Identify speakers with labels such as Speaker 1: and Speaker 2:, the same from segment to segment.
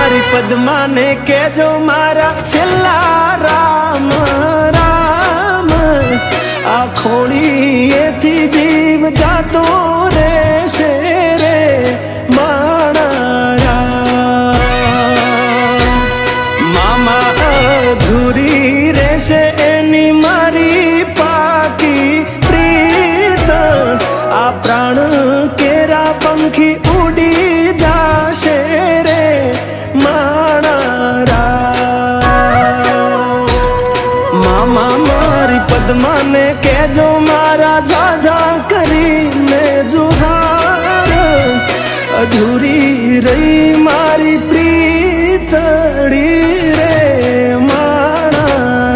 Speaker 1: મારી પદ્માને કેજો મારા છેલ્લા રામ રામ આ ખોળીએથી જીવ જાતો રહેશે રે મારા મામા અધૂરી રહેશે એની મારી પાકી પ્રીત આ પ્રાણ કેરા પંખી ઉડી જાશે રે મારા મામા મારી પદ્માને કેજો મારા ઝાઝા કરીને જુહાર અધૂરી રહી મારી પ્રીતડી રે મારા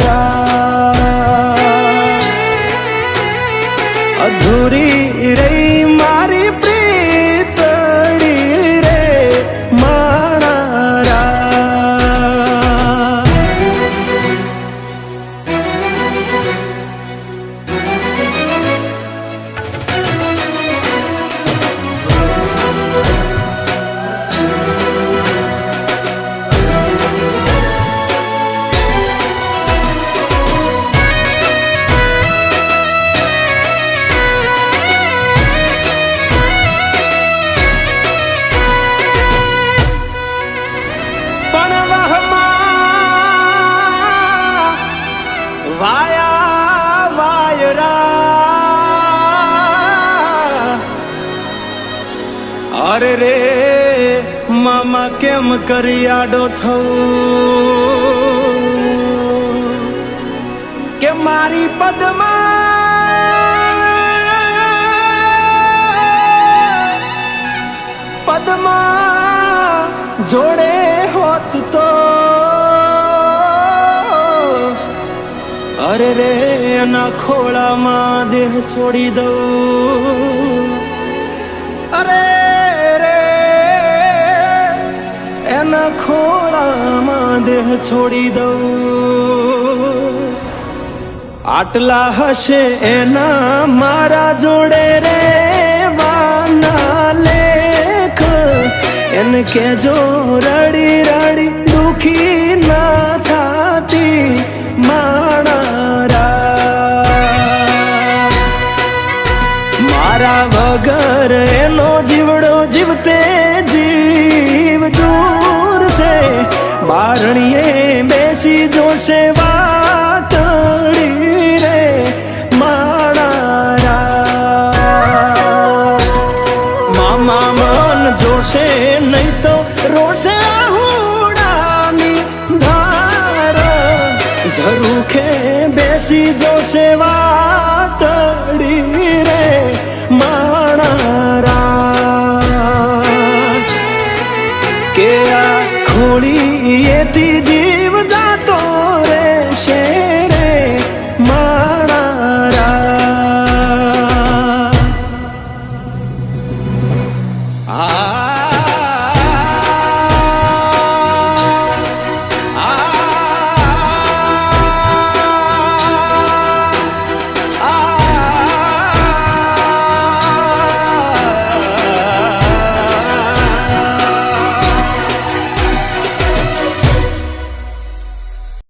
Speaker 1: અધૂરી રહી મારી પ્રીતડી રે મારા વાયા વાયરા અરે રે મામા કેમ કરી આડો થવું કે મારી પદ્મા જોડે હોત તો અરે રે એના ખોળામાં દેહ છોડી દઉં અરે રે એના ખોળામાં દેહ છોડી દઉં આટલા હશે એના મારા જોડે રે વાના લેખ એને કેજો રડી રડી દુખી ના થાતી મારા વગર એનો જીવડો જીવતે જીવ જોરશે બારણીએ બેસી જોશે વાતડી રે મારા મામા મન જોશે નહીં તો રોશે હુડાની ધાર ઝરૂખે બેસી જોશે વાતડી રે મારા કે આ ખોળીએથી જી